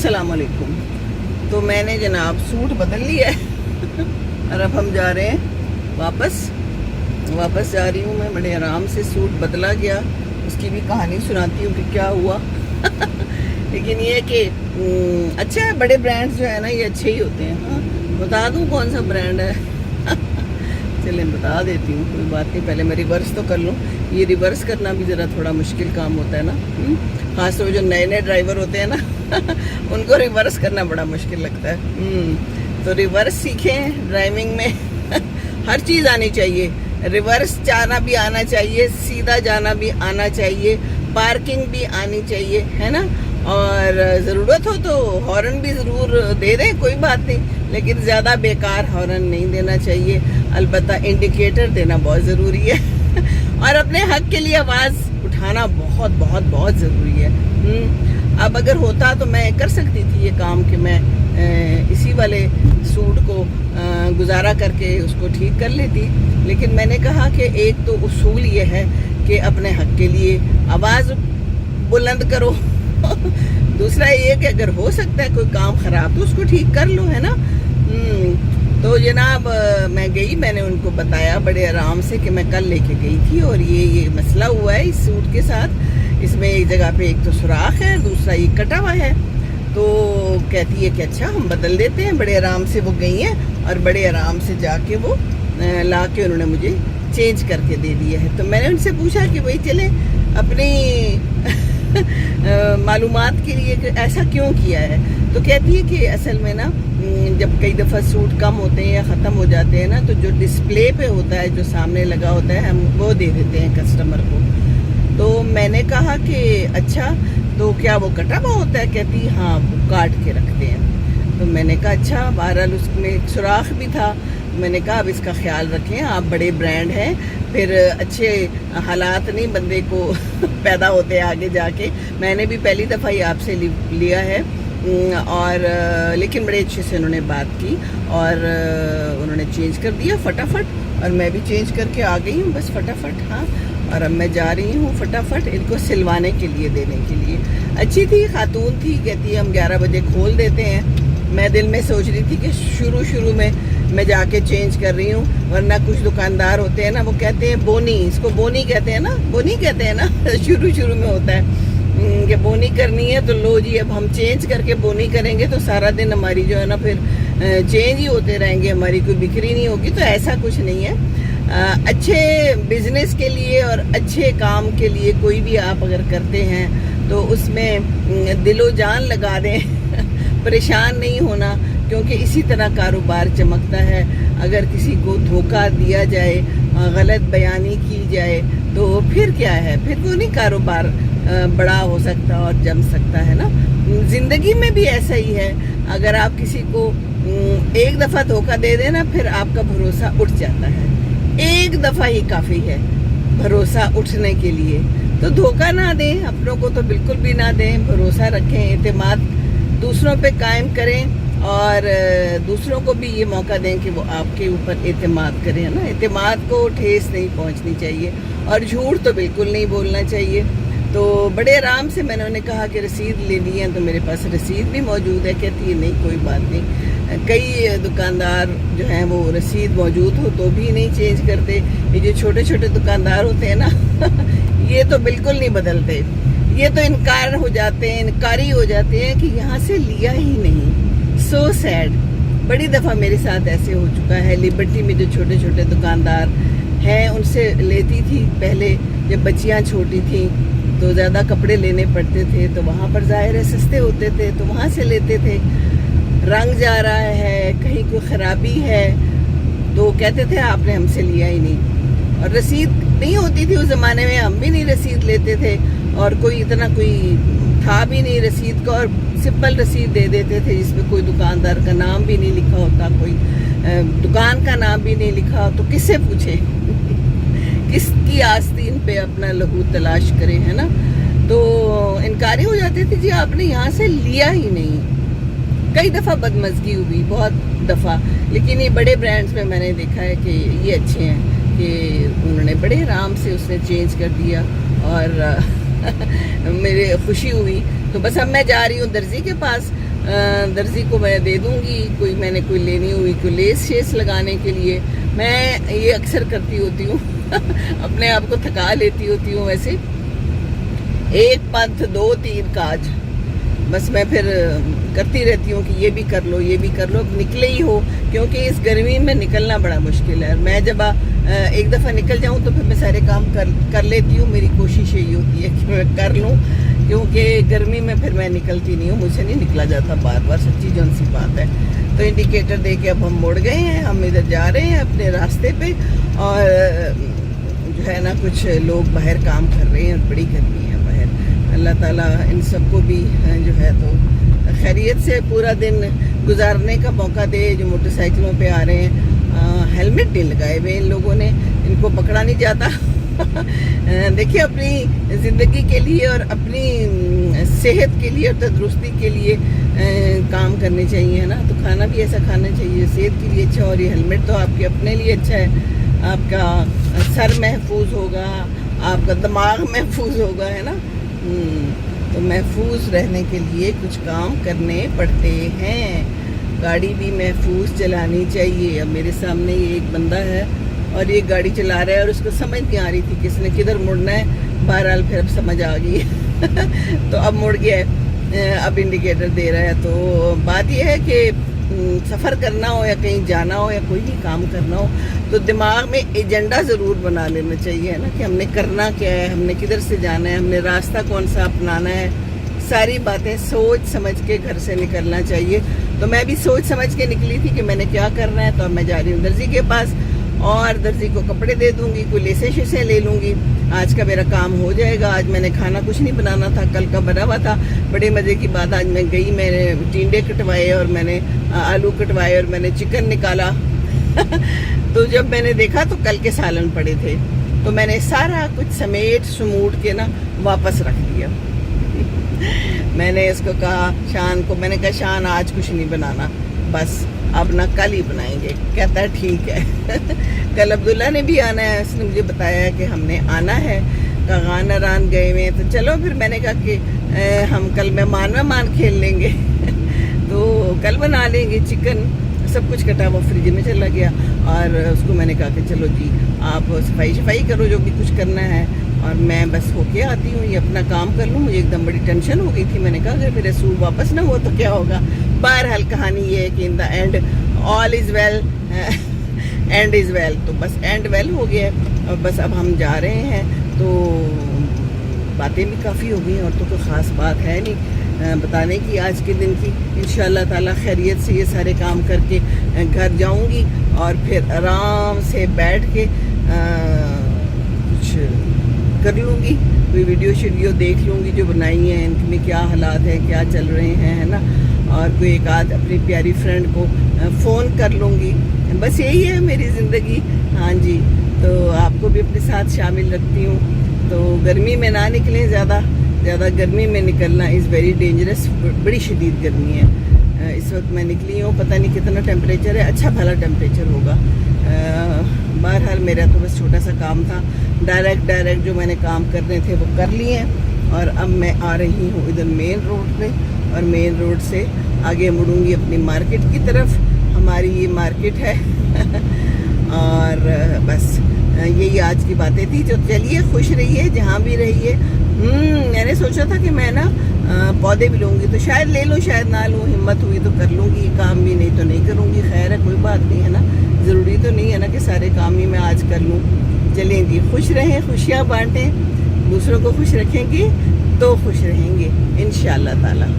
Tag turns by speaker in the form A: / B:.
A: अस्सलाम वालेकुम। तो मैंने जनाब सूट बदल लिया है और अब हम जा रहे हैं वापस जा रही हूँ मैं। बड़े आराम से सूट बदला गया, उसकी भी कहानी सुनाती हूँ कि क्या हुआ लेकिन ये कि अच्छा है, बड़े ब्रांड्स जो है ना ये अच्छे ही होते हैं। हाँ, बता दूँ कौन सा ब्रांड है चलें बता देती हूँ, कोई बात नहीं। पहले मैं रिवर्स तो कर लूँ। ये रिवर्स करना भी ज़रा थोड़ा मुश्किल काम होता है ना, ख़ास तौर जो नए नए ड्राइवर होते हैं ना उनको रिवर्स करना बड़ा मुश्किल लगता है। तो रिवर्स सीखें ड्राइविंग में हर चीज़ आनी चाहिए। रिवर्स जाना भी आना चाहिए, सीधा जाना भी आना चाहिए, पार्किंग भी आनी चाहिए, है ना। और ज़रूरत हो तो हॉर्न भी ज़रूर दे दें, कोई बात नहीं, लेकिन ज़्यादा बेकार हॉर्न नहीं देना चाहिए। अलबत्ता इंडिकेटर देना बहुत ज़रूरी है और अपने हक के लिए आवाज़ उठाना बहुत बहुत बहुत ज़रूरी है। अब अगर होता तो मैं कर सकती थी ये काम कि मैं इसी वाले सूट को गुजारा करके उसको ठीक कर लेती, लेकिन मैंने कहा कि एक तो उसूल ये है कि अपने हक के लिए आवाज़ बुलंद करो दूसरा ये कि अगर हो सकता है कोई काम ख़राब तो उसको ठीक कर लो, है ना। तो जनाब मैं गई, मैंने उनको बताया बड़े आराम से कि मैं कल लेके गई थी और ये मसला हुआ है इस सूट के साथ। इसमें एक जगह पे एक तो सुराख है, दूसरा ये कटा हुआ है। तो कहती है कि अच्छा हम बदल देते हैं। बड़े आराम से वो गई हैं और बड़े आराम से जाके वो ला के उन्होंने मुझे चेंज करके दे दिया है। तो मैंने उनसे पूछा कि भाई चले अपनी मालूमात के लिए कि ऐसा क्यों किया है। तो कहती है कि असल में ना जब कई दफ़ा सूट कम होते हैं या ख़त्म हो जाते हैं ना, तो जो डिस्प्ले पे होता है, जो सामने लगा होता है, हम वो दे देते हैं कस्टमर को। तो मैंने कहा कि अच्छा तो क्या वो कटा हुआ होता है? कहती हाँ वो काट के रखते हैं। तो मैंने कहा अच्छा, बहरहाल उसमें एक सुराख भी था। मैंने कहा अब इसका ख्याल रखें, आप बड़े ब्रांड हैं, फिर अच्छे हालात नहीं बंदे को पैदा होते हैं आगे जाके। मैंने भी पहली दफ़ा ही आपसे लिया है और लेकिन बड़े अच्छे से उन्होंने बात की और उन्होंने चेंज कर दिया फटाफट, और मैं भी चेंज करके आ गई हूँ बस फटाफट। हाँ, और अब मैं जा रही हूँ फटाफट इनको सिलवाने के लिए, देने के लिए। अच्छी थी, खातून थी, कहती है हम 11 बजे खोल देते हैं। मैं दिल में सोच रही थी कि शुरू में मैं जाके चेंज कर रही हूँ, वरना कुछ दुकानदार होते हैं ना, वो कहते हैं बोनी, इसको बोनी कहते हैं ना, बोनी कहते हैं ना शुरू में होता है कि बोनी करनी है तो लो जी अब हम चेंज करके बोनी करेंगे तो सारा दिन हमारी जो है ना फिर चेंज ही होते रहेंगे, हमारी कोई बिक्री नहीं होगी। तो ऐसा कुछ नहीं है। अच्छे बिजनेस के लिए और अच्छे काम के लिए कोई भी आप अगर करते हैं तो उसमें दिलो जान लगा दें परेशान नहीं होना, क्योंकि इसी तरह कारोबार चमकता है। अगर किसी को धोखा दिया जाए, गलत बयानी की जाए, तो फिर क्या है, फिर वो नहीं कारोबार बड़ा हो सकता और जम सकता है ना। ज़िंदगी में भी ऐसा ही है, अगर आप किसी को एक दफ़ा धोखा दे देना फिर आपका भरोसा उठ जाता है। एक दफ़ा ही काफ़ी है भरोसा उठने के लिए। तो धोखा ना दें, अपनों को तो बिल्कुल भी ना दें, भरोसा रखें, एतमाद दूसरों पे कायम करें और दूसरों को भी ये मौका दें कि वो आपके ऊपर एतमाद करें, है ना। एतमाद को ठेस नहीं पहुंचनी चाहिए और झूठ तो बिल्कुल नहीं बोलना चाहिए। तो बड़े आराम से मैंने उन्हें कहा कि रसीद लेनी है, तो मेरे पास रसीद भी मौजूद है। कहती है नहीं कोई बात नहीं, कई दुकानदार जो हैं वो रसीद मौजूद हो तो भी नहीं चेंज करते। ये जो छोटे छोटे दुकानदार होते हैं ना ये तो बिल्कुल नहीं बदलते, ये तो इनकार हो जाते हैं, इनकारी हो जाते हैं कि यहाँ से लिया ही नहीं। So sad. बड़ी दफ़ा मेरे साथ ऐसे हो चुका है। लिबर्टी में जो छोटे छोटे दुकानदार हैं उनसे लेती थी पहले, जब बच्चियाँ छोटी थी तो ज़्यादा कपड़े लेने पड़ते थे, तो वहाँ पर ज़ाहिर है सस्ते होते थे, तो वहाँ से लेते थे। रंग जा रहा है, कहीं कोई ख़राबी है तो कहते थे आपने हमसे लिया ही नहीं, और रसीद नहीं होती थी उस ज़माने में, हम भी नहीं रसीद लेते थे और कोई इतना कोई था भी नहीं रसीद का, और सिंपल रसीद दे देते थे जिसमें कोई दुकानदार का नाम भी नहीं लिखा होता, कोई दुकान का नाम भी नहीं लिखा। तो किससे पूछे किसकी आस्तीन पे अपना लहू तलाश करें, है ना। तो इनकारी हो जाते थे जी आपने यहाँ से लिया ही नहीं। कई दफ़ा बदमज़गी हुई, बहुत दफ़ा, लेकिन ये बड़े ब्रांड्स में मैंने देखा है कि ये अच्छे हैं कि उन्होंने बड़े आराम से उसने चेंज कर दिया और मेरे खुशी हुई। तो बस अब मैं जा रही हूँ दर्जी के पास, درزی کو میں دے دوں گی، میں نے کوئی لینی ہوئی کوئی لیس شیس لگانے کے لیے. میں یہ اکثر کرتی ہوتی ہوں اپنے آپ کو تھکا لیتی ہوتی ہوں. ویسے ایک پنتھ دو تیر کاج، بس میں پھر کرتی رہتی ہوں کہ یہ بھی کر لو یہ بھی کر لو. اب نکلے ہی ہو، کیونکہ اس گرمی میں نکلنا بڑا مشکل ہے. میں جب ایک دفعہ نکل جاؤں تو پھر میں سارے کام کر لیتی ہوں. میری کوشش یہی ہوتی ہے کہ میں کر لوں، کیونکہ گرمی میں پھر میں نکلتی نہیں ہوں، مجھ سے نہیں نکلا جاتا بار بار، سچی جون سی بات ہے. تو انڈیکیٹر دے کے اب ہم مڑ گئے ہیں، ہم ادھر جا رہے ہیں اپنے راستے پہ. اور جو ہے نا کچھ لوگ باہر کام کر رہے ہیں اور بڑی گرمی ہے باہر. اللہ تعالیٰ ان سب کو بھی جو ہے تو خیریت سے پورا دن گزارنے کا موقع دے. جو موٹر سائیکلوں پہ آ رہے ہیں، ہیلمٹ نہیں لگائے ہوئے ان لوگوں نے، ان کو پکڑا نہیں جاتا. دیکھیے اپنی زندگی کے لیے اور اپنی صحت کے لیے اور تندرستی کے لیے کام کرنے چاہیے نا. تو کھانا بھی ایسا کھانا چاہیے، صحت کے لیے اچھا. اور یہ ہیلمٹ تو آپ کے اپنے لیے اچھا ہے، آپ کا سر محفوظ ہوگا، آپ کا دماغ محفوظ ہوگا، ہے نا. تو محفوظ رہنے کے لیے کچھ کام کرنے پڑتے ہیں. گاڑی بھی محفوظ چلانی چاہیے. اب میرے سامنے یہ ایک بندہ ہے اور یہ گاڑی چلا رہا ہے اور اس کو سمجھ نہیں آ رہی تھی کہ اس نے کدھر مڑنا ہے. بہرحال پھر اب سمجھ آ گئی تو اب مڑ گیا ہے، اب انڈیکیٹر دے رہا ہے. تو بات یہ ہے کہ سفر کرنا ہو یا کہیں جانا ہو یا کوئی بھی کام کرنا ہو تو دماغ میں ایجنڈا ضرور بنا لینا چاہیے نا، کہ ہم نے کرنا کیا ہے، ہم نے کدھر سے جانا ہے، ہم نے راستہ کون سا اپنانا ہے. ساری باتیں سوچ سمجھ کے گھر سے نکلنا چاہیے. تو میں بھی سوچ سمجھ کے نکلی تھی کہ میں نے کیا کرنا ہے. تو اب میں جا رہی ہوں درزی کے پاس اور درزی کو کپڑے دے دوں گی، کوئی لیسیں شیسیں لے لوں گی. آج کا میرا کام ہو جائے گا. آج میں نے کھانا کچھ نہیں بنانا تھا، کل کا بنا ہوا تھا. بڑے مزے کی بات، آج میں گئی، میں نے ٹینڈے کٹوائے اور میں نے آلو کٹوائے اور میں نے چکن نکالا. تو جب میں نے دیکھا تو کل کے سالن پڑے تھے، تو میں نے سارا کچھ سمیٹ سموٹ کے نا واپس رکھ دیا. میں نے اس کو کہا شان کو، میں نے کہا شان آج کچھ نہیں بنانا، بس اب نہ کل ہی بنائیں گے. کہتا ہے ٹھیک ہے. کل عبداللہ نے بھی آنا ہے، اس نے مجھے بتایا ہے کہ ہم نے آنا ہے. کاغان اران گئے ہوئے، تو چلو پھر میں نے کہا کہ ہم کل مہمان کھیل لیں گے. تو کل بنا لیں گے چکن. سب کچھ کٹا وہ فریج میں چلا گیا اور اس کو میں نے کہا کہ چلو جی آپ صفائی کرو جو بھی کچھ کرنا ہے اور میں بس ہو کے آتی ہوں، یہ اپنا کام کر لوں. مجھے ایک دم بڑی ٹینشن ہو گئی تھی. میں نے کہا اگر میرے سوٹ واپس نہ ہو تو کیا ہوگا. بہرحال کہانی یہ ہے کہ in the end all is well, and is well. تو بس اینڈ ویل ہو گیا اور بس اب ہم جا رہے ہیں. تو باتیں بھی کافی ہو گئی اور تو کوئی خاص بات ہے نہیں بتانے کی آج کے دن کی. انشاءاللہ تعالیٰ خیریت سے یہ سارے کام کر کے گھر جاؤں گی اور پھر آرام سے بیٹھ کے کچھ کر لوں گی. کوئی ویڈیو دیکھ لوں گی جو بنائی ہیں، ان میں کیا حالات ہیں، کیا چل رہے ہیں، ہے نا. اور کوئی ایک آدھ اپنی پیاری فرینڈ کو فون کر لوں گی. بس یہی ہے میری زندگی. ہاں جی، تو آپ کو بھی اپنے ساتھ شامل رکھتی ہوں. تو گرمی میں نہ نکلیں، زیادہ گرمی میں نکلنا از ویری ڈینجرس. بڑی شدید گرمی ہے اس وقت. میں نکلی ہوں، پتہ نہیں کتنا ٹیمپریچر ہے، اچھا بھلا ٹیمپریچر ہوگا. بہرحال میرا تو بس چھوٹا سا کام تھا. ڈائریکٹ جو میں نے کام کرنے تھے وہ کر لیے ہیں اور اب میں آ رہی ہوں ادھر مین روڈ پہ اور مین روڈ سے آگے مڑوں گی اپنی مارکیٹ کی طرف. ہماری یہ مارکیٹ ہے اور بس یہی آج کی باتیں تھی. جو چلیے خوش رہیے جہاں بھی رہیے. میں نے سوچا تھا کہ میں نا پودے بھی لوں گی، تو شاید لے لوں شاید نہ لوں. ہمت ہوئی تو کر لوں گی یہ کام بھی، نہیں تو نہیں کروں گی. خیر ہے، کوئی بات نہیں ہے نا. ضروری تو نہیں ہے نا کہ سارے کام ہی میں آج کر لوں. چلیں جی، خوش رہیں، خوشیاں بانٹیں. دوسروں کو خوش رکھیں گے تو خوش رہیں گے انشاءاللہ تعالی.